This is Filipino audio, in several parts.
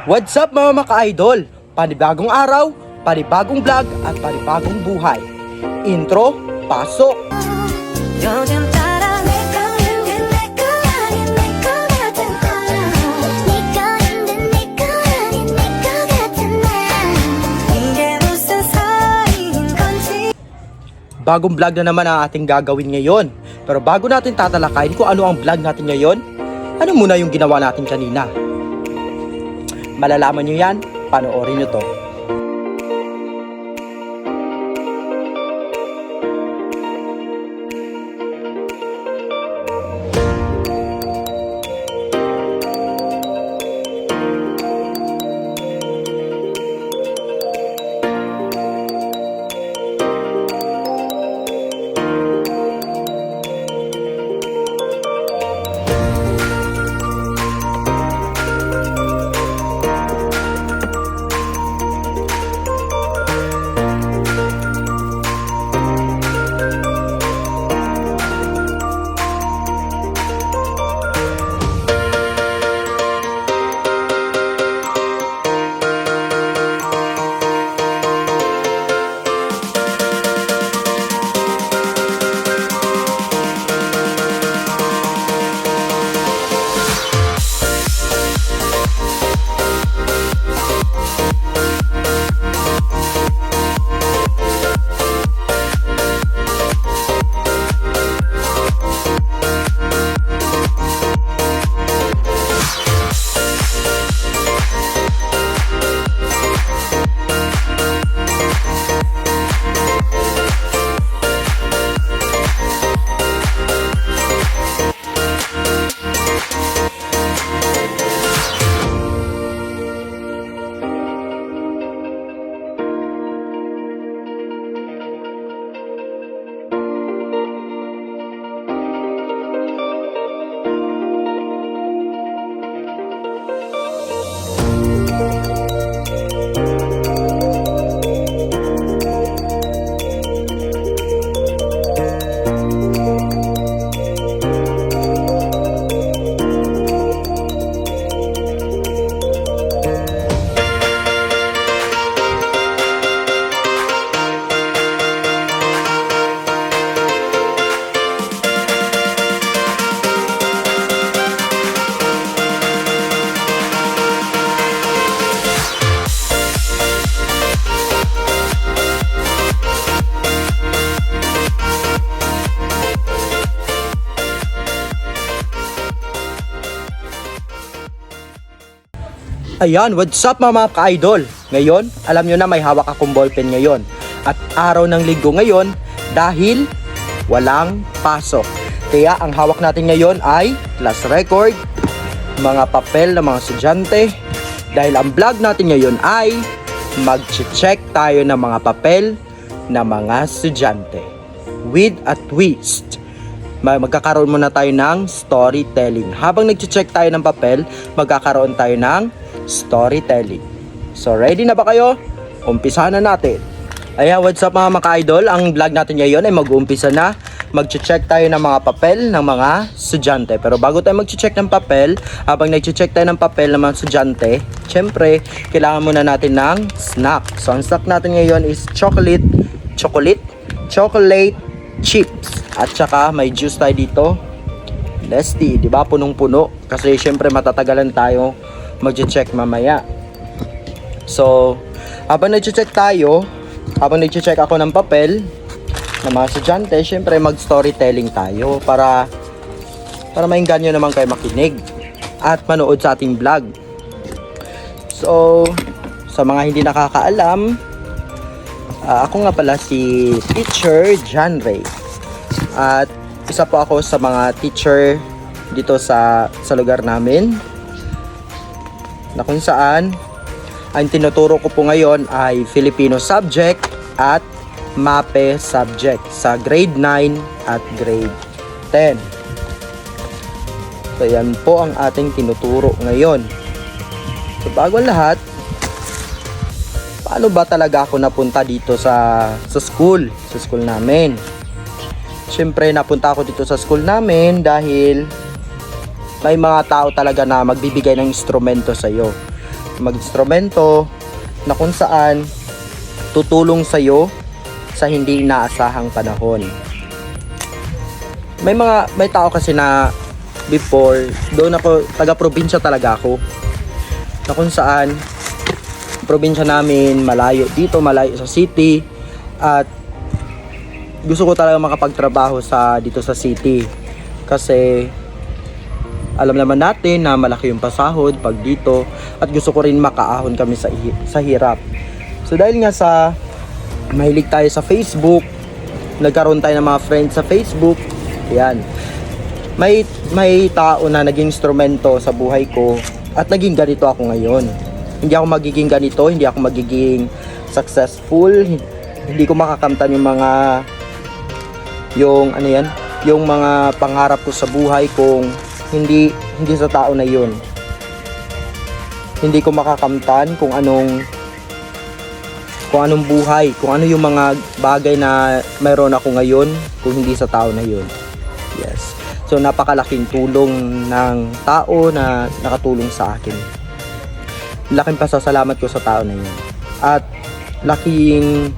What's up mga maka-idol? Panibagong araw, panibagong vlog at panibagong buhay. Intro, pasok! 요즘 따라 내꺼 힘든 내꺼 아닌 내꺼 같은 나 네꺼 힘든 내꺼 아닌 내꺼 같은 나 이게 무슨 사이인 건지. Bagong vlog na naman ang ating gagawin ngayon. Pero bago natin tatalakayin kung ano ang vlog natin ngayon, ano muna yung ginawa natin kanina? Malalaman nyo yan, panoorin nyo to. Ayan, what's up mga ka-idol? Ngayon, alam nyo na may hawak akong ballpen ngayon. At araw ng linggo ngayon dahil walang pasok. Kaya ang hawak natin ngayon ay class record, mga papel ng mga estudyante. Dahil ang vlog natin ngayon ay mag-check tayo ng mga papel ng mga estudyante. With a twist. Magkakaroon muna tayo ng storytelling. Habang nag-check tayo ng papel, magkakaroon tayo ng storytelling. So ready na ba kayo? Umpisa na natin. Ayan, what's up mga maka-idol? Ang vlog natin ngayon ay mag-uumpisa na. Mag-check tayo ng mga papel ng mga estudyante. Pero bago tayo mag-check ng papel, habang nag-check tayo ng papel ng mga estudyante, syempre, kailangan muna natin ng snack. So ang snack natin ngayon is chocolate chips. At saka may juice tayo dito. Nesty, di ba? Punong-puno. Kasi syempre matatagalan tayo mag-check mamaya. So, habang nag-check ako ng papel ng mga estudyante, syempre mag-storytelling tayo para maingganyo naman kayo makinig at manood sa ating vlog. So, sa mga hindi nakakaalam, ako nga pala si Teacher John Ray. At isa po ako sa mga teacher dito sa lugar namin, na kung saan ang tinuturo ko po ngayon ay Filipino subject at MAPE subject sa grade 9 at grade 10. So yan po ang ating tinuturo ngayon. So bago ang lahat, paano ba talaga ako napunta dito sa school namin? Siyempre napunta ako dito sa school namin dahil may mga tao talaga na magbibigay ng instrumento sa iyo. mag-instrumento na kung saan tutulong sa'yo sa hindi inaasahang panahon. May tao kasi na before, doon ako, taga-probinsya talaga ako. Na kung saan, probinsya namin, malayo dito, malayo sa city. At gusto ko talaga makapagtrabaho dito sa city. Kasi, alam naman natin na malaki yung pasahod pag dito. At gusto ko rin makaahon kami sa hirap. So dahil nga sa mahilig tayo sa Facebook, nagkaroon tayo ng mga friends sa Facebook. Yan. May tao na naging instrumento sa buhay ko at naging ganito ako ngayon. Hindi ako magiging ganito, hindi ako magiging successful, hindi ko makakamtan yung mga pangarap ko sa buhay kung hindi sa tao na yun. Hindi ko makakamtan kung anong buhay, kung ano yung mga bagay na mayroon ako ngayon kung hindi sa tao na yun. Yes. So napakalaking tulong ng tao na nakatulong sa akin. Laking pasasalamat ko sa tao na yun. At laking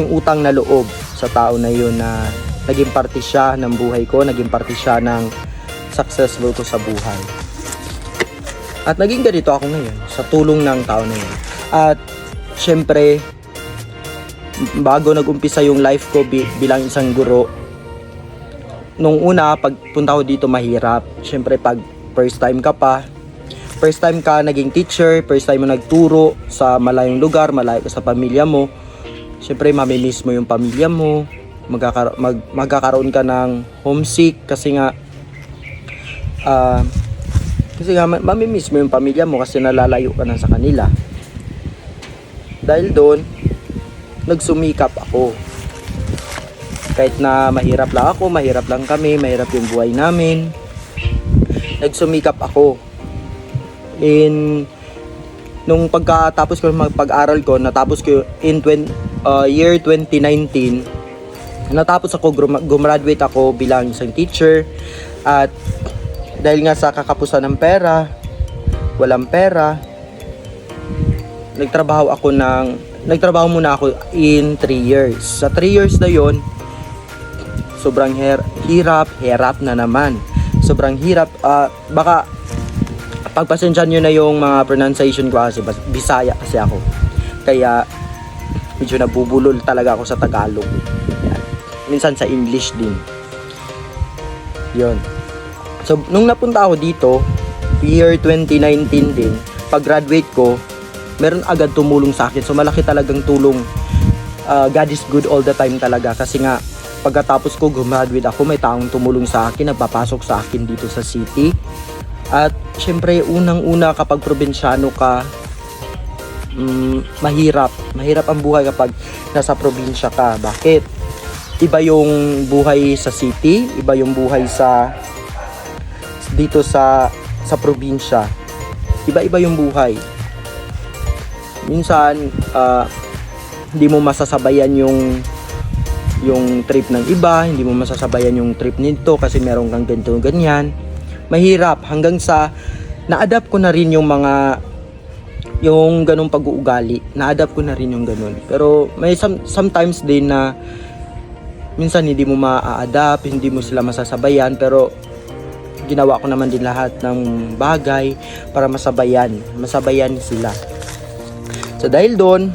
utang na loob sa tao na yun na naging parte siya ng buhay ko, naging parte siya ng successful ko sa buhay. At naging ganito ako ngayon sa tulong ng tao na yun. At syempre, bago nag-umpisa yung life ko bilang isang guro, nung una, pagpunta ko dito mahirap. Syempre, pag first time ka naging teacher, first time mo nagturo sa malayong lugar, malayo ka sa pamilya mo, syempre, mamimiss mo yung pamilya mo, magkakaroon ka ng homesick kasi nga mamimiss mo yung pamilya mo kasi nalalayo ka na sa kanila. Dahil doon, nagsumikap ako. Kahit na mahirap lang kami, mahirap yung buhay namin, nagsumikap ako. Nung pagkatapos ko magpag-aral ko, natapos ko in year 2019, natapos ako, gumraduate ako bilang isang teacher. At dahil nga sa kakapusan ng pera, walang pera, nagtrabaho muna ako in 3 years. Sa 3 years na yon, sobrang hirap na naman. Sobrang hirap. Baka pagpasensyahan nyo na yung mga pronunciation ko kasi Bisaya kasi ako. Kaya medyo nabubulol talaga ako sa Tagalog. Yan. Minsan sa English din. Yon. So, nung napunta ako dito, year 2019 din, pag-graduate ko, meron agad tumulong sa akin. So, malaki talagang tulong. God is good all the time talaga. Kasi nga, pagkatapos ko gumraduate ako, may taong tumulong sa akin, nagpapasok sa akin dito sa city. At, syempre, unang-una kapag probinsyano ka, mahirap. Mahirap ang buhay kapag nasa probinsya ka. Bakit? Iba yung buhay sa city, iba yung buhay dito sa probinsya. Iba-iba yung buhay. Minsan, hindi mo masasabayan yung trip ng iba, hindi mo masasabayan yung trip nito kasi meron kang ganito ganyan. Mahirap hanggang sa na-adapt ko na rin yung ganung pag-uugali. Na-adapt ko na rin yung ganun. Pero may sometimes din na minsan hindi mo ma-adapt, hindi mo sila masasabayan, pero ginawa ko naman din lahat ng bagay para masabayan sila. So dahil doon,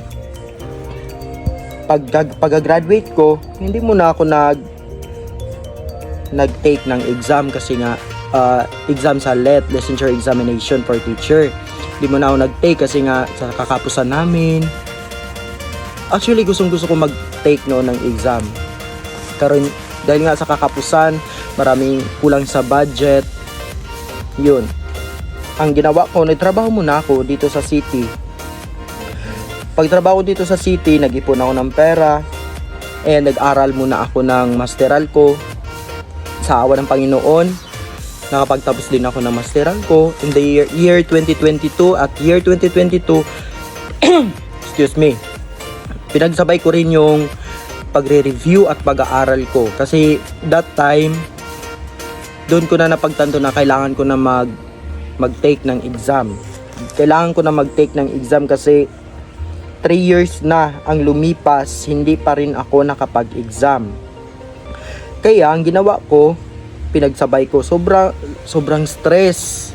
pag-graduate ko, hindi muna ako nag-take ng exam kasi nga exam sa LET, Licensure Examination for Teacher. Hindi muna ako nag-take kasi nga sa kakapusan namin. Actually, gustong-gusto ko mag-take ng exam. Pero dahil nga sa kakapusan, maraming kulang sa budget. Yun. Ang ginawa ko, nagtrabaho muna ako dito sa city. Pagtrabaho dito sa city, nag-ipon ako ng pera. Nag-aral muna ako ng masteral ko. Sa awa ng Panginoon, nakapagtapos din ako ng masteral ko in the year 2022 at year 2022. Excuse me. Pinagsabay ko rin yung pagre-review at pag-aaral ko kasi that time doon ko na napagtanto na kailangan ko na mag-take ng exam. kailangan ko na mag-take ng exam kasi 3 years na ang lumipas, hindi pa rin ako nakapag-exam. Kaya ang ginawa ko, pinagsabay ko, sobrang stress.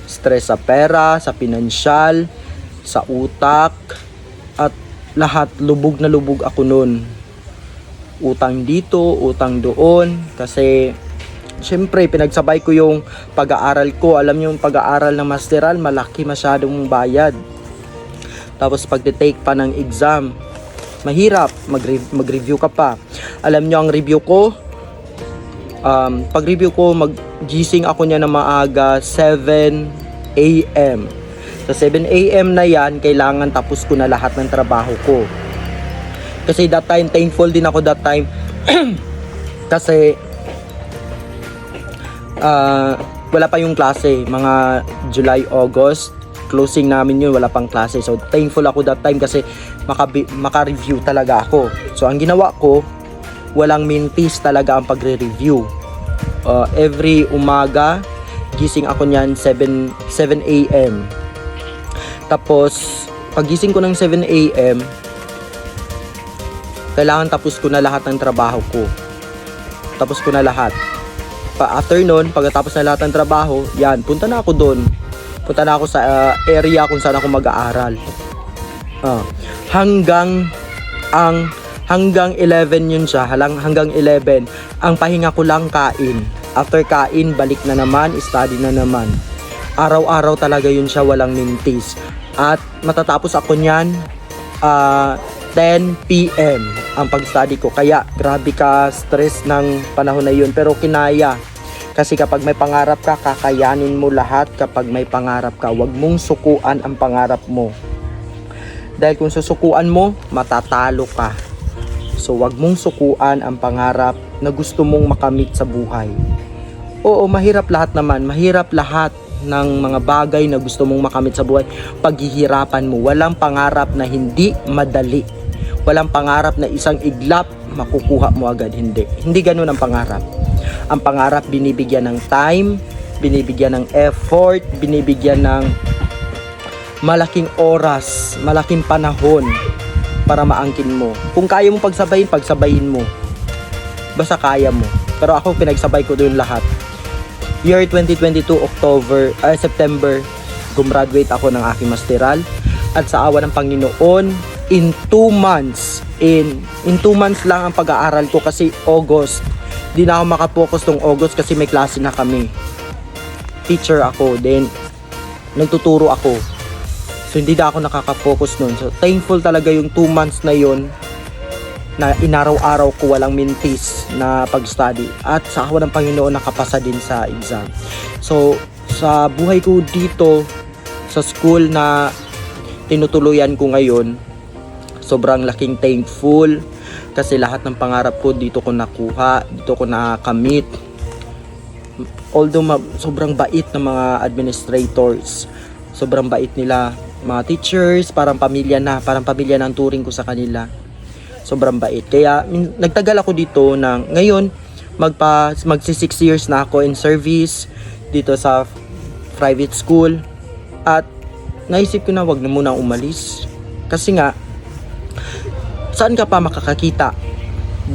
Stress sa pera, sa pinansyal, sa utak, at lahat, lubog na lubog ako nun. Utang dito, utang doon, kasi syempre pinagsabay ko yung pag-aaral ko. Alam niyo yung pag-aaral ng masteral, malaki masyadong bayad. Tapos pagte-take pa ng exam, mahirap, mag-review ka pa. Alam niyo ang review ko, pag-review ko, mag-gising ako niya na maaga, 7 a.m. Sa 7 a.m. na yan, kailangan tapos ko na lahat ng trabaho ko. Kasi that time, thankful din ako that time. Kasi wala pa yung klase, mga July, August, closing namin yun, wala pang klase. So thankful ako that time kasi maka-review talaga ako. So ang ginawa ko, walang mintis talaga ang pagre-review. Every umaga, gising ako niyan 7 a.m. Tapos pagising ko ng 7 a.m, kailangan tapos ko na lahat ng trabaho ko. Tapos ko na lahat. After nun, pagkatapos na lahat ng trabaho, yan, punta na ako doon. Punta na ako sa area kung saan ako mag-aaral. Hanggang 11 yun siya, hanggang 11. Ang pahinga ko lang kain. After kain, balik na naman, study na naman. Araw-araw talaga yun siya, walang mintis. At matatapos ako niyan 10 p.m. ang pag-study ko. Kaya grabe ka stress ng panahon na yun, pero kinaya. Kasi kapag may pangarap ka, kakayanin mo lahat. Kapag may pangarap ka, wag mong sukuan ang pangarap mo. Dahil kung susukuan mo, matatalo ka. So wag mong sukuan ang pangarap na gusto mong makamit sa buhay. Oo, mahirap lahat naman. Mahirap lahat ng mga bagay na gusto mong makamit sa buhay. Paghihirapan mo. Walang pangarap na hindi madali. Walang pangarap na isang iglap makukuha mo agad. Hindi ganun ang pangarap. Ang pangarap binibigyan ng time, binibigyan ng effort, binibigyan ng malaking oras, malaking panahon para maangkin mo. Kung kaya mo pagsabayin mo. Basta kaya mo. Pero ako pinagsabay ko doon lahat. Year 2022, September, gumraduate ako ng aking masteral. At sa awa ng Panginoon, in 2 months, in 2 months lang ang pag-aaral ko kasi August. Di na ako makapokus tong August kasi may klase na kami. Teacher ako, then nagtuturo ako. So hindi na ako nakaka-focus nun. So thankful talaga yung 2 months na yon na inaraw-araw ko walang mintis na pag-study. At sa awa ng Panginoon nakapasa din sa exam. So sa buhay ko dito sa school na tinutuluyan ko ngayon, sobrang laking thankful. Kasi lahat ng pangarap ko dito ko nakuha, dito ko nakamit. Although sobrang bait ng mga administrators, sobrang bait nila, mga teachers, parang pamilya na ang turing ko sa kanila. Sobrang bait. Kaya nagtagal ako dito ng ngayon, magsi 6 years na ako in service dito sa private school. At naisip ko na wag na muna umalis. Kasi nga, saan ka pa makakakita?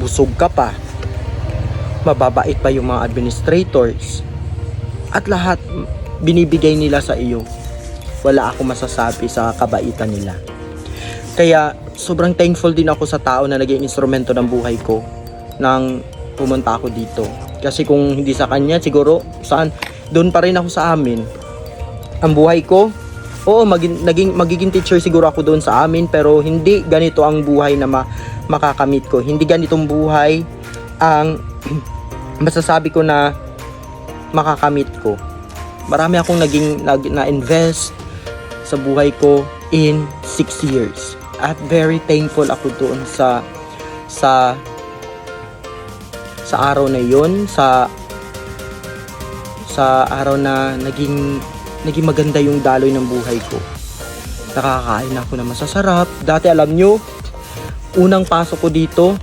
Busog ka pa. Mababait pa yung mga administrators. At lahat binibigay nila sa iyo. Wala ako masasabi sa kabaitan nila. Kaya sobrang thankful din ako sa tao na naging instrumento ng buhay ko nang pumunta ako dito. Kasi kung hindi sa kanya, siguro doon pa rin ako sa amin. Ang buhay ko, oo, magiging teacher siguro ako doon sa amin, pero hindi ganito ang buhay na makakamit ko. Hindi ganitong buhay ang masasabi ko na makakamit ko. Marami akong na-invest sa buhay ko in 6 years. At very thankful ako doon sa araw na yon, sa araw na naging maganda yung daloy ng buhay ko. Nakakain ako na masasarap. Dati alam nyo, unang pasok ko dito,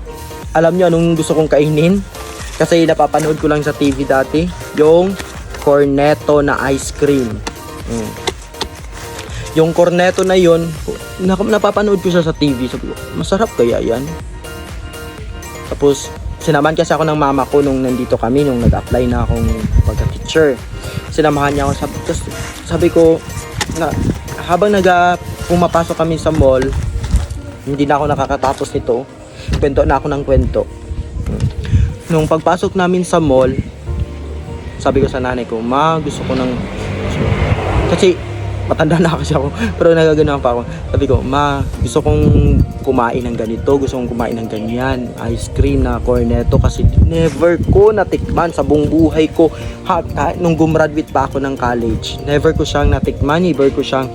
alam nyo anong gusto kong kainin? Kasi napapanood ko lang sa TV dati, yung cornetto na ice cream. Yung corneto na yun, napapanood ko siya sa TV. Sabi ko, masarap kaya yan? Tapos, sinamahan kasi ako ng mama ko nung nandito kami, nung nag-apply na akong pagka-teacher. Sinamahan niya ako. Sabi ko, na, habang pumapasok kami sa mall, hindi na ako nakakatapos nito. Kwento na ako ng kwento. Nung pagpasok namin sa mall, sabi ko sa nanay ko, ma, gusto ko ng... Kasi, matanda na kasi ako, pero nagaganahan pa ako. Sabi ko, ma, gusto kong kumain ng ganito, gusto kong kumain ng ganyan, ice cream na corneto, kasi never ko natikman sa buong buhay ko. Nung gumraduate pa ako ng college, never ko siyang natikman, never ko siyang,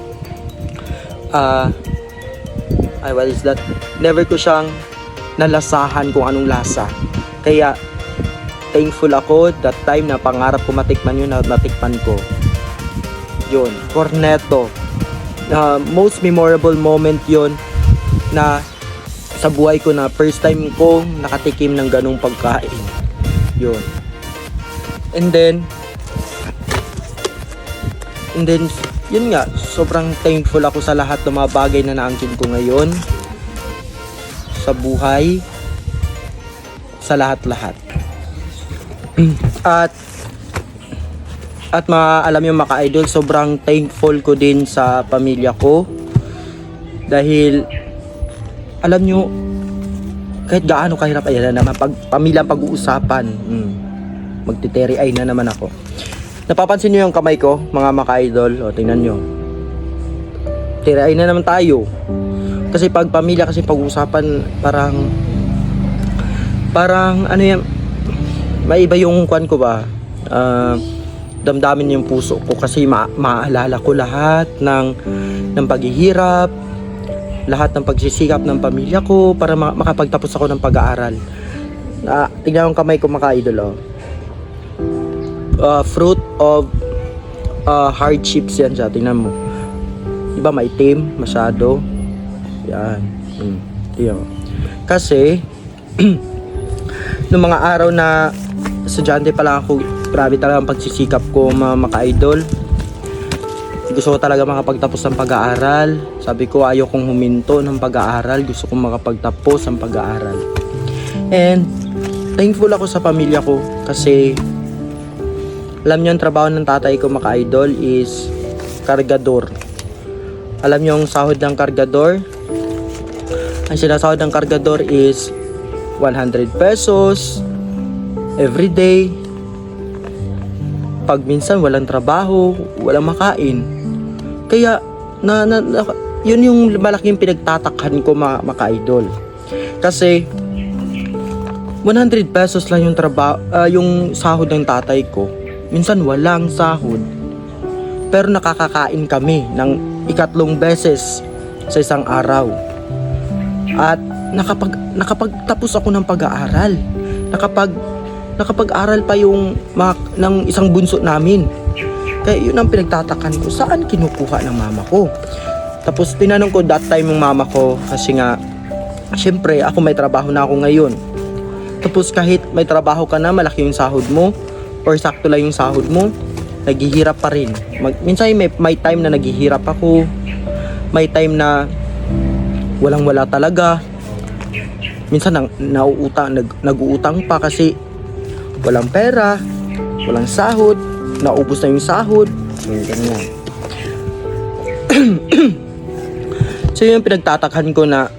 what is that? Never ko siyang nalasahan kung anong lasa. Kaya, thankful ako that time na pangarap ko matikman yun, na natikman ko. Yun, corneto. Most memorable moment yun na sa buhay ko, na first time ko nakatikim ng ganung pagkain. Yun. And then, yun nga, sobrang thankful ako sa lahat ng mga bagay na naangkin ko ngayon sa buhay, sa lahat-lahat. At alam yung mga idol, sobrang thankful ko din sa pamilya ko. Dahil, alam nyo, kahit gaano kahirap, ayan na naman, pamilya pag-uusapan, magtiteri ay na naman ako. Napapansin nyo yung kamay ko, mga idol? O, tingnan nyo. Teri ay na naman tayo. Kasi pag pamilya, kasi pag-uusapan, parang, ano yan, may iba yung kwan ko ba? Damdamin yung puso ko kasi maalala ko lahat ng paghihirap, lahat ng pagsisikap ng pamilya ko para makapagtapos ako ng pag-aaral. Tignan yung kamay ko, mga idol. Fruit of hardships yan siya. Tingnan mo. Diba maitim masyado? Yan. Tingnan mo. Kasi nung mga araw na estudyante pa lang ako, grabe talaga ang pagsisikap ko, mga idol. Gusto ko talaga makapagtapos ng pag-aaral. Sabi ko, ayaw kong huminto ng pag-aaral. Gusto kong makapagtapos ng pag-aaral. And thankful ako sa pamilya ko kasi alam niyo ang trabaho ng tatay ko, mga idol, is kargador. Alam niyo ang sahod ng kargador? Ang sinasahod ng kargador is 100 pesos every day. Pag minsan walang trabaho, walang makain. Kaya yun yung malaking pinagtatakhan ko, mga idol. Kasi 100 pesos lang yung trabaho, yung sahod ng tatay ko. Minsan walang sahod. Pero nakakakain kami ng 3 beses sa isang araw. At nakapagtapos ako ng pag-aaral. Nakapag-aral pa yung ng isang bunso namin. Kaya yun ang pinagtatakan ko, saan kinukuha ng mama ko. Tapos tinanong ko that time yung mama ko, kasi nga syempre ako may trabaho na ako ngayon. Tapos kahit may trabaho ka na, malaki yung sahod mo or sakto lang yung sahod mo, naghihirap pa rin. Minsan may time na naghihirap ako, may time na walang-wala talaga. Minsan nag-uutang pa kasi walang pera, walang sahod, naubos na yung sahod, ganyan. So yun pinagtatakhan ko na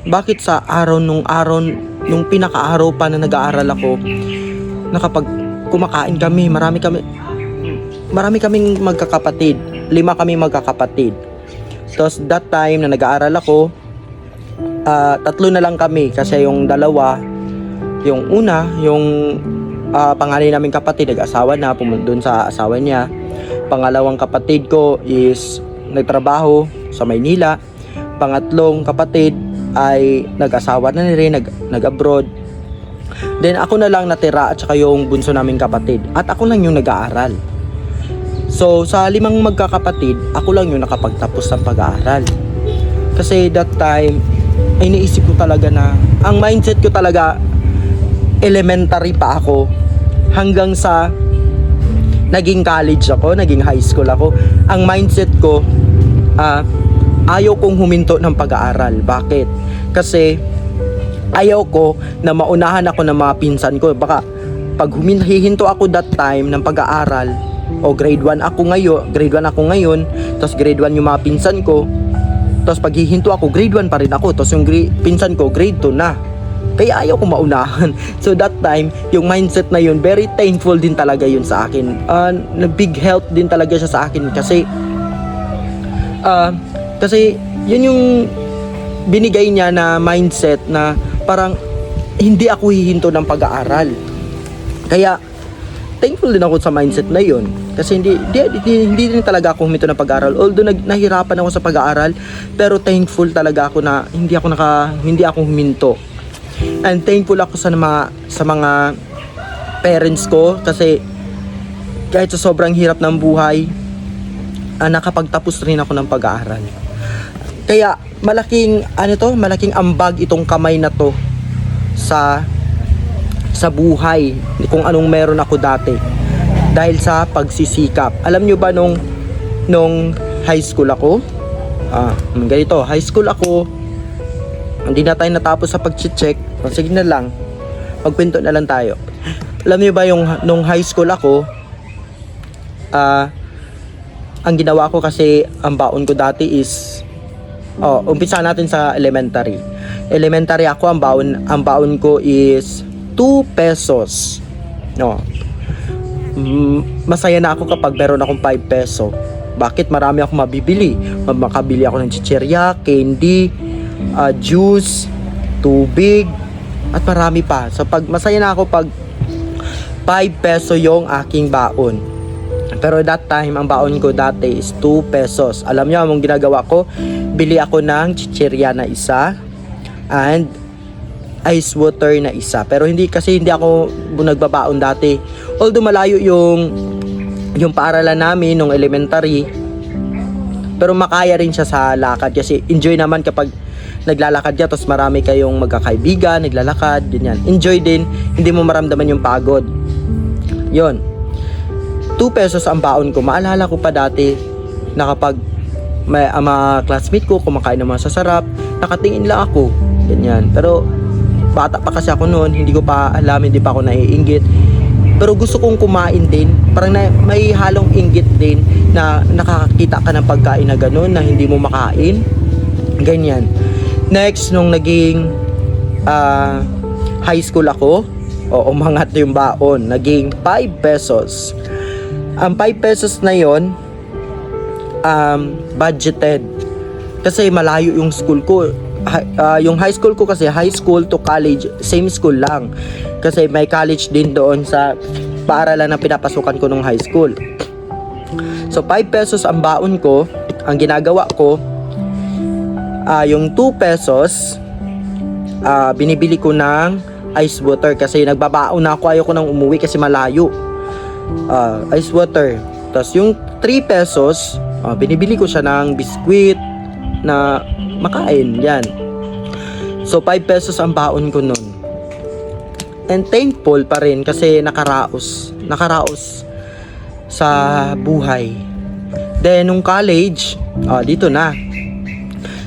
bakit sa nung pinaka-araw pa na nag-aaral ako, nakapag kumakain kami, marami kaming magkakapatid, 5 kami magkakapatid. Tapos that time na nag-aaral ako, 3 na lang kami kasi yung 2, yung una, yung panganay namin kapatid nag-asawa na, pumunta dun sa asawa niya. Pangalawang kapatid ko is nagtrabaho sa Maynila. Pangatlong kapatid ay nag-asawa na rin, nag-abroad. Then ako na lang natira at saka yung bunso naming kapatid. At ako lang yung nag-aaral. So sa 5 magkakapatid, ako lang yung nakapagtapos ng pag-aaral. Kasi that time, ay naisip ko talaga na, ang mindset ko talaga, elementary pa ako hanggang sa naging college ako, naging high school ako. Ang mindset ko, ayaw kong huminto ng pag-aaral. Bakit? Kasi ayaw ko na maunahan ako ng mga pinsan ko. Baka pag hihinto ako that time ng pag-aaral, o grade 1 ako ngayon, tapos grade 1 yung mga pinsan ko, tapos pag hihinto ako, grade 1 pa rin ako, tapos yung pinsan ko, grade 2 na. Kaya ayaw ko maunahan. So that time, yung mindset na yun, very thankful din talaga yun sa akin. Big help din talaga siya sa akin kasi yun yung binigay niya na mindset na parang hindi ako hihinto ng pag-aaral. Kaya thankful din ako sa mindset na yun. Kasi hindi din talaga ako huminto ng pag-aaral. Although nahirapan ako sa pag-aaral, pero thankful talaga ako na hindi ako huminto. And thankful ako sa mga parents ko kasi kahit sa sobrang hirap ng buhay, nakapagtapos rin ako ng pag-aaral. Kaya malaking ambag itong kamay na to sa buhay kung anong meron ako dati dahil sa pagsisikap. Alam nyo ba nung high school ako, high school ako, hindi na tayo natapos sa pag-check. Sige na lang, magkwento na lang tayo. Alam nyo ba nung high school ako, ang ginawa ko kasi ang baon ko dati is umpisa natin sa elementary. Elementary ako, ang baon ko is 2 pesos. Masaya na ako kapag meron akong 5 peso. Bakit? Marami akong mabibili. Makabili ako ng chicherya, candy, juice, tubig, at marami pa. So masaya na ako pag 5 peso yung aking baon. Pero that time, ang baon ko dati is 2 pesos. Alam niyo, anong ginagawa ko? Bili ako ng chicherya na isa and ice water na isa. Pero hindi ako nagbabaon dati. Although malayo yung paaralan namin nung elementary, pero makaya rin siya sa lakad kasi enjoy naman kapag naglalakad ka tapos marami kayong magkakaibigan, naglalakad, ganyan. Enjoy din, hindi mo maramdaman yung pagod. Yon. 2 pesos ang baon ko. Maalala ko pa dati na kapag mga classmate ko kumakain ng mga sasarap, nakatingin lang ako. Ganyan. Pero bata pa kasi ako noon, hindi ko pa alam, hindi pa ako naiinggit. Pero gusto kong kumain din. Parang may halong inggit din na nakakakita ka ng pagkain na gano'n na hindi mo makain. Ganyan. Next, nung naging high school ako, umangat yung baon. Naging 5 pesos. Ang 5 pesos na yon budgeted. Kasi malayo yung school ko. Yung high school ko kasi, high school to college, same school lang. Kasi may college din doon sa paaralan na pinapasukan ko nung high school. So 5 pesos ang baon ko. Ang ginagawa ko, yung 2 pesos, binibili ko ng ice water kasi nagbabaon na ako, ayoko nang umuwi kasi malayo. Ice water. Tapos yung 3 pesos, binibili ko siya ng biskwit na makain. Yan. So 5 pesos ang baon ko nun. And thankful pa rin kasi nakaraos sa buhay. Then nung college, dito na.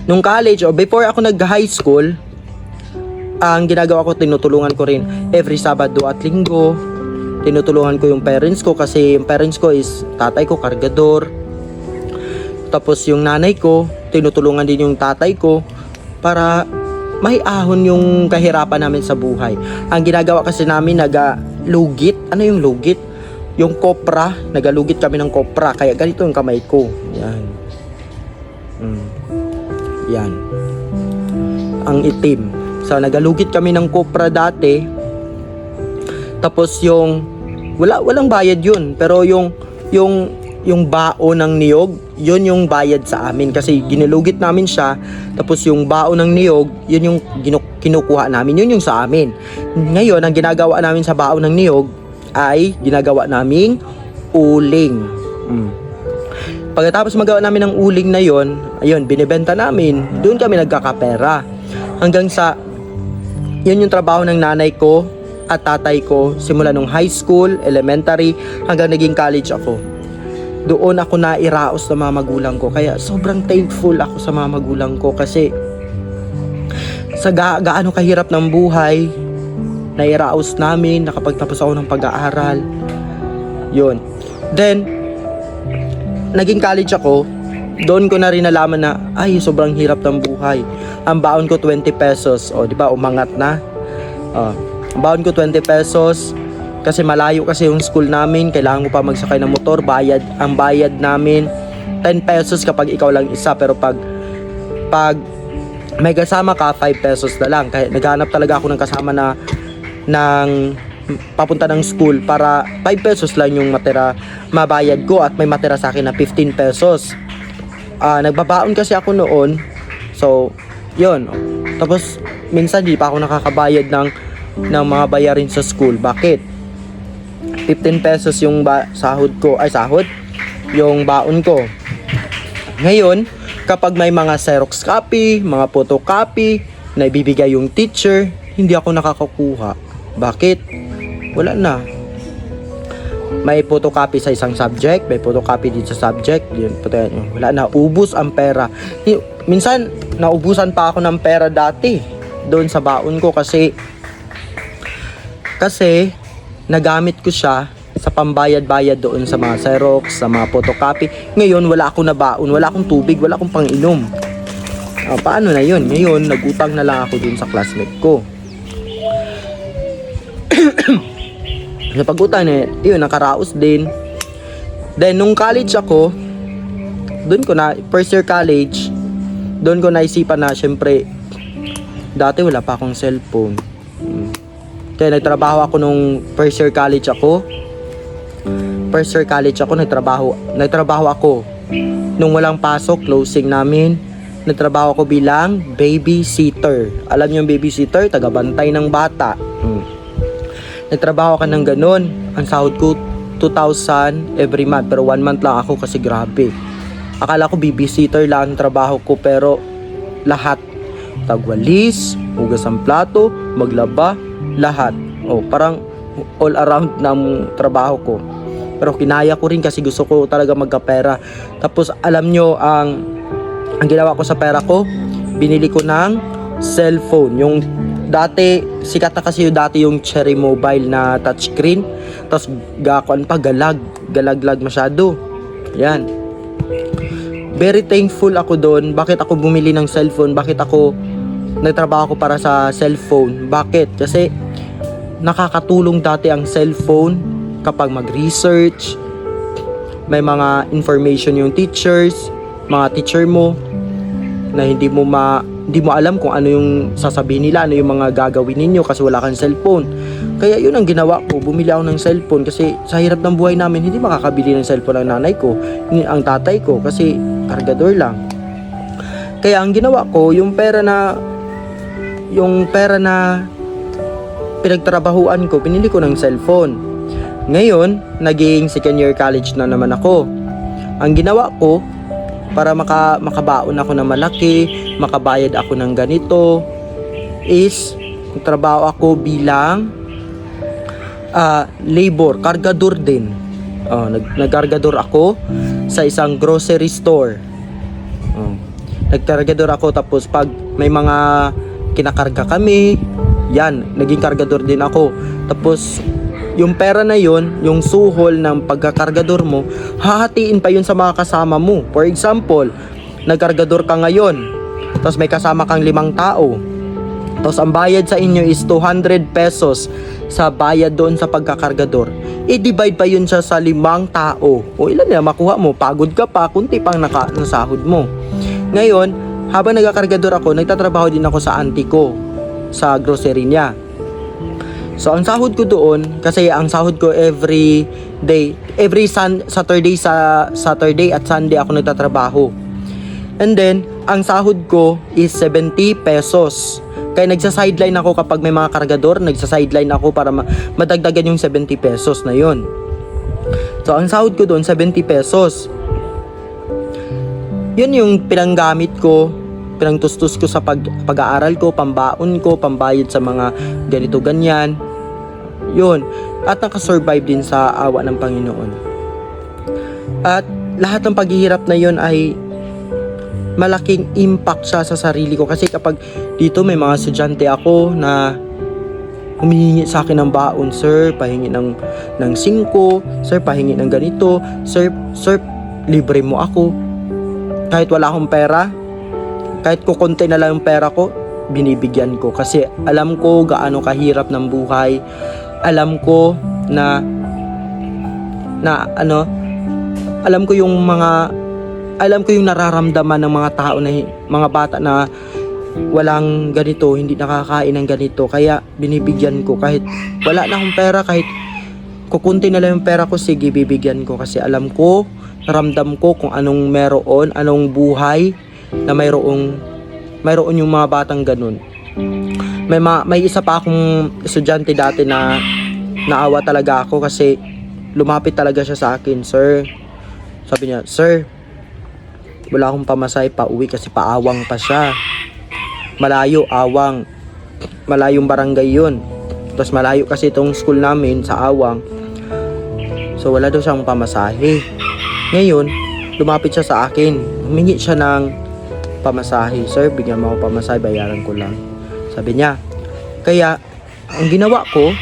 Nung college, before ako nag-high school, ang ginagawa ko, tinutulungan ko rin every Sabado at Linggo. Tinutulungan ko yung parents ko kasi yung parents ko is tatay ko, kargador. Tapos yung nanay ko, tinutulungan din yung tatay ko para may ahon yung kahirapan namin sa buhay. Ang ginagawa kasi namin, nagalugit. Ano yung lugit? Yung kopra. Nagalugit kami ng kopra. Kaya ganito yung kamay ko. Yan. Yan. Ang itim. So, nagalugit kami ng kopra dati. Tapos walang bayad yun. Pero yung baon ng niyog, yun yung bayad sa amin. Kasi ginulugit namin siya. Tapos yung baon ng niyog, yun yung kinukuha namin. Yun yung sa amin. Ngayon, ang ginagawa namin sa baon ng niyog ay ginagawa naming uling. Pagkatapos magawa namin ng uling na yon, ayun, binibenta namin. Doon kami nagkakapera. Hanggang sa, yun yung trabaho ng nanay ko at tatay ko simula nung high school, elementary, hanggang naging college ako. doon ako nairaos sa mga magulang ko. Kaya sobrang thankful ako sa mga magulang ko kasi sa gaano kahirap ng buhay, nairaos namin, nakapagtapos ako ng pag-aaral. Yun. Then, naging college ako, doon ko na rin nalaman na, ay, sobrang hirap ng buhay. Ang baon ko 20 pesos. O, di ba, umangat na. Ang baon ko 20 pesos. Kasi malayo kasi yung school namin, kailangan mo pa magsakay ng motor, ang bayad namin 10 pesos kapag ikaw lang isa, pero pag may kasama ka 5 pesos na lang. Kaya naghanap talaga ako ng kasama na ng papunta ng school para 5 pesos lang yung mabayad ko at may matira sa akin na 15 pesos. Nagbabaon kasi ako noon. So, yun. Tapos minsan di pa ako nakakabayad ng mga bayarin sa school. Bakit? 15 pesos yung yung baon ko. Ngayon, kapag may mga Xerox copy, mga photocopy na ibibigay yung teacher, hindi ako nakakakuha. Bakit? Wala na. May photocopy sa isang subject, may photocopy dito sa subject, yun, wala na, ubus ang pera. Minsan, naubusan pa ako ng pera dati doon sa baon ko kasi nagamit ko siya sa pambayad-bayad doon sa mga Xerox, sa mga photocopy. Ngayon, wala akong nabaon, wala akong tubig, wala akong pang-inom. Paano na yun? Ngayon, nagutang na lang ako doon sa classmate ko. Sa pag-utang na yun, nakaraos din. Then, nung college ako, first year college, doon ko naisipan na, syempre, dati wala pa akong cellphone. Kaya nagtrabaho ako nung first year college ako. Nagtrabaho ako. Nung walang pasok, closing namin, nagtrabaho ako bilang babysitter. Alam niyo yung babysitter? Tagabantay ng bata. Nagtrabaho ka ng ganun. Ang sahod ko 2,000 every month, pero 1 month lang ako kasi grabe. Akala ko babysitter lang ang trabaho ko, pero lahat. Tagwalis, hugas ang plato, maglaba, lahat. Parang all around ng trabaho ko. Pero kinaya ko rin kasi gusto ko talaga magkapera. Tapos alam nyo, ang ginawa ko sa pera ko, binili ko ng cellphone. Yung dati, sikat na kasi yung Cherry Mobile na touchscreen. Tapos galaglag masyado. Yan. Very thankful ako doon. Bakit ako bumili ng cellphone? Bakit ako nagtrabaho ko para sa cellphone? Bakit? Kasi nakakatulong dati ang cellphone kapag mag-research, may mga information yung mga teacher mo na hindi mo alam kung ano yung sasabihin nila, ano yung mga gagawin ninyo kasi wala kang cellphone. Kaya yun ang ginawa ko, bumili ako ng cellphone kasi sa hirap ng buhay namin hindi makakabili ng cellphone ang nanay ko, ang tatay ko kasi kargador lang. Kaya ang ginawa ko, yung pera na pinagtrabahuan ko, pinili ko ng cellphone. Ngayon, naging second year college na naman ako. Ang ginawa ko, para makabaon ako ng malaki, makabayad ako ng ganito, is trabaho ako bilang labor, kargador din. Nagkargador ako sa isang grocery store. Nagkargador ako, tapos pag may mga kinakarga kami, yan, naging kargador din ako. Tapos yung pera na yon, yung suhol ng pagkakargador mo, hahatiin pa yun sa mga kasama mo. For example, nagkargador ka ngayon, tapos may kasama kang 5 tao. Tapos ang bayad sa inyo is 200 pesos sa bayad doon sa pagkakargador. I-divide pa yun siya sa 5 tao. O ilan na makuha mo? Pagod ka pa, kunti pang nasahod mo. Ngayon, habang nagkakargador ako, nagtatrabaho din ako sa auntie ko sa grocery niya. So ang sahod ko doon, kasi ang sahod ko every Saturday at Sunday ako nagtatrabaho. And then, ang sahod ko is 70 pesos. Kaya nagsa-sideline ako kapag may mga kargador, nagsa-sideline ako para madagdagan yung 70 pesos na yon. So ang sahod ko doon 70 pesos. Yun yung pinanggamit ko, pinangtustos ko sa pag-aaral ko, pambaon ko, pambayad sa mga ganito ganyan. Yun. At nakasurvive din sa awa ng Panginoon. At lahat ng paghihirap na yun ay malaking impact siya sa sarili ko. Kasi kapag dito may mga estudyante ako na humihingi sa akin ng baon, sir, pahingi ng 5, sir, pahingi ng ganito, sir, libre mo ako. Kahit wala akong pera, kahit kukunti na lang yung pera ko, binibigyan ko. Kasi alam ko gaano kahirap ng buhay. Alam ko na alam ko yung nararamdaman ng mga tao na mga bata na walang ganito, hindi nakakain ng ganito. Kaya binibigyan ko kahit wala na akong pera, kahit kukunti na lang yung pera ko, sige, bibigyan ko. Kasi alam ko, naramdam ko kung anong meron, anong buhay na mayroon yung mga batang ganun. May isa pa akong estudyante dati na naawa talaga ako kasi lumapit talaga siya sa akin. Sir, sabi niya, sir, wala akong pamasahe pa uwi kasi paawang pa siya. Malayo, Awang. Malayong barangay yun. Tapos malayo kasi itong school namin sa Awang. So wala daw siyang pamasahe. Ngayon, lumapit siya sa akin. Humingi siya ng pamasahe. Sir, bigyan mo ako pamasahe, bayaran ko lang. Sabi niya. Kaya, ang ginawa ko,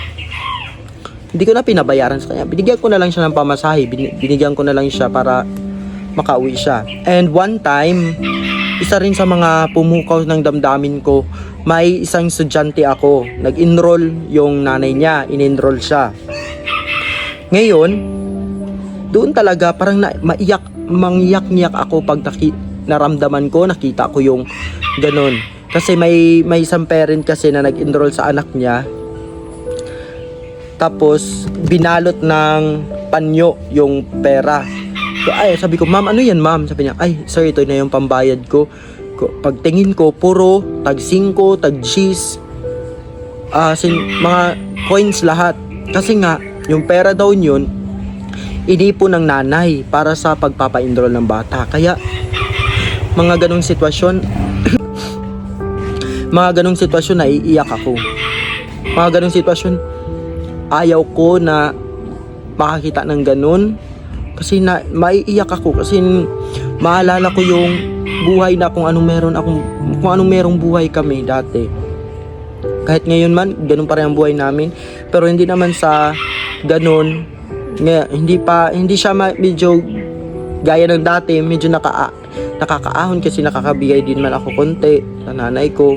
hindi ko na pinabayaran sa kanya. Binigyan ko na lang siya ng pamasahe. Binigyan ko na lang siya para makauwi siya. And one time, isa rin sa mga pumukaw ng damdamin ko, may isang estudyante ako. Nag-enroll yung nanay niya. In-enroll siya. Ngayon, doon talaga parang mangyak-nyak ako pag naramdaman ko, nakita ko yung ganun. Kasi may isang parent kasi na nag-enroll sa anak niya. Tapos, binalot ng panyo yung pera. Ay, sabi ko, ma'am, ano yan, ma'am? Sabi niya, ay, sir, ito na yung pambayad ko. Pagtingin ko, puro tag 5, tag 10, mga coins lahat. Kasi nga, yung pera daw yun, inipon ng nanay para sa pagpapa-enroll ng bata. Kaya, mga ganong sitwasyon, naiiyak ako. Mga ganong sitwasyon, ayaw ko na makakita ng ganun. Kasi maiiyak ako kasi maalala ko yung buhay na kung anong merong buhay kami dati. Kahit ngayon man, ganun pa rin ang buhay namin. Pero hindi naman sa ganun. Hindi siya medyo gaya ng dati, medyo nakakaahon kasi nakakabigay din man ako konti sa nanay ko,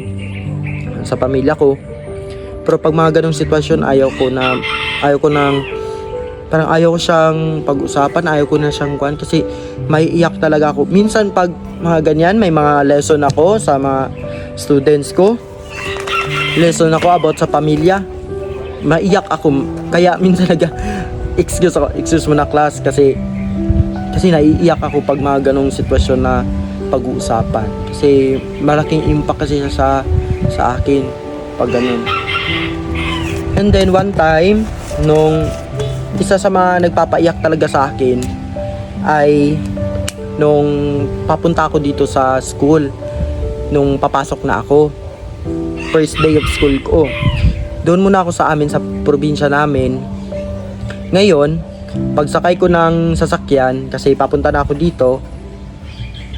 sa pamilya ko. Pero pag mga ganung sitwasyon, ayaw ko siyang pag-usapan, ayaw ko na siyang kuhan kasi maiiyak talaga ako. Minsan pag mga ganyan, may mga lesson ako sa mga students ko. Lesson ako about sa pamilya. Maiyak ako. Kaya minsan excuse mo na class kasi naiiyak ako pag mga ganong sitwasyon na pag-uusapan. Kasi malaking impact kasi sa akin pag ganun. And then one time, nung isa sa mga nagpapaiyak talaga sa akin ay nung papunta ako dito sa school, nung papasok na ako, first day of school ko. Doon muna ako sa amin sa probinsya namin. Ngayon, pagsakay ko ng sasakyan kasi papunta na ako dito,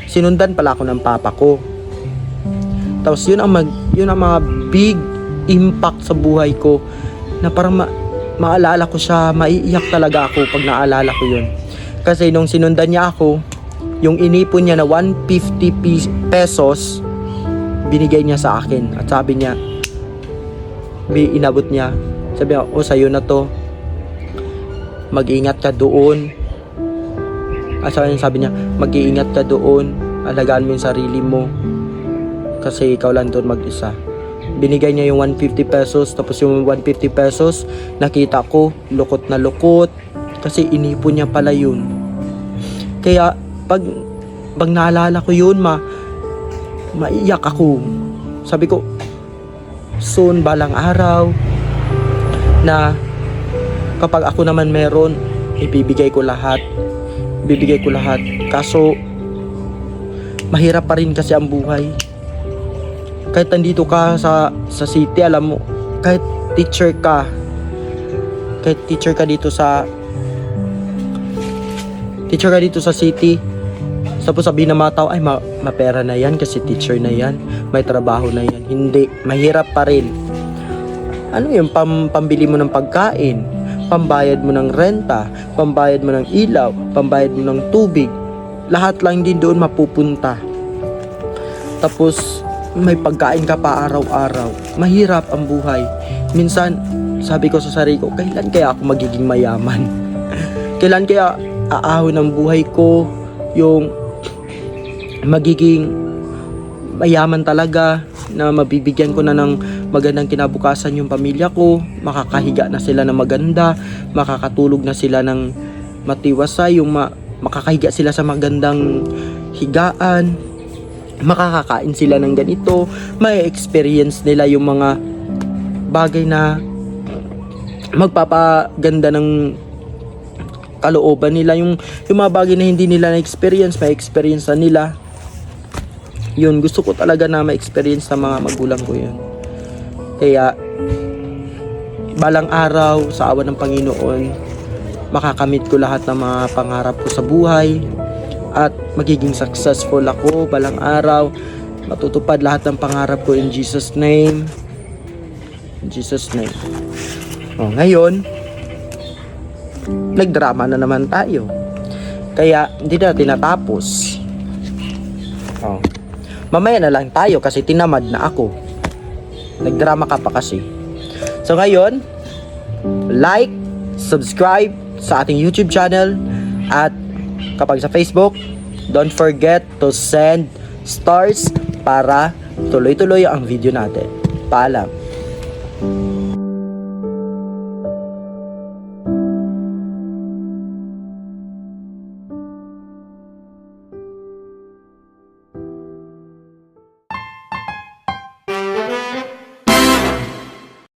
sinundan pala ako ng papa ko. Tapos yun ang mga big impact sa buhay ko na parang maalala ko siya, maiiyak talaga ako pag naalala ko yun. Kasi nung sinundan niya ako, yung inipon niya na 150 pesos, binigay niya sa akin. At sabi niya, inabot niya. Sabi niya, sa'yo na to. Mag-iingat ka doon. At sabi niya, mag-iingat ka doon. Alagaan mo yung sarili mo. Kasi ikaw lang doon mag-isa. Binigay niya yung 150 pesos. Tapos yung 150 pesos, nakita ko, lukot na lukot. Kasi inipon niya pala yun. Kaya, pag naalala ko yun, maiyak ako. Sabi ko, soon, balang araw, na kapag ako naman meron, ibibigay ko lahat. Kaso, mahirap pa rin kasi ang buhay. Kahit nandito ka sa city, alam mo, kahit teacher ka dito sa teacher ka dito sa city. Tapos sabihin ng mga tao, ay mapera na yan kasi teacher na yan, may trabaho na yan. Hindi, mahirap pa rin. Ano yung pambili mo ng pagkain, pambayad mo ng renta, pambayad mo ng ilaw, pambayad mo ng tubig, lahat lang din doon mapupunta. Tapos may pagkain ka pa araw-araw. Mahirap ang buhay. Minsan sabi ko sa sarili ko, kailan kaya ako magiging mayaman? Kailan kaya aahon ng buhay ko, yung magiging mayaman talaga, na mabibigyan ko na ng magandang kinabukasan yung pamilya ko, makakahiga na sila ng maganda, makakatulog na sila ng matiwasay, yung makakahiga sila sa magandang higaan, makakakain sila ng ganito, may experience nila yung mga bagay na magpapaganda ng kalooban nila, yung mga bagay na hindi nila na-experience, may experience na nila. Yun, gusto ko talaga na ma-experience sa mga magulang ko yun. Kaya balang araw, sa awa ng Panginoon, makakamit ko lahat ng mga pangarap ko sa buhay at magiging successful ako balang araw. Matutupad lahat ng pangarap ko in Jesus name. In Jesus name. Ngayon, nagdrama na naman tayo. Kaya hindi na tinatapos. Mamaya na lang tayo kasi tinamad na ako. Nagdrama ka pa kasi. So ngayon, like, subscribe sa ating YouTube channel, at kapag sa Facebook, don't forget to send stars para tuloy-tuloy ang video natin. Paalam.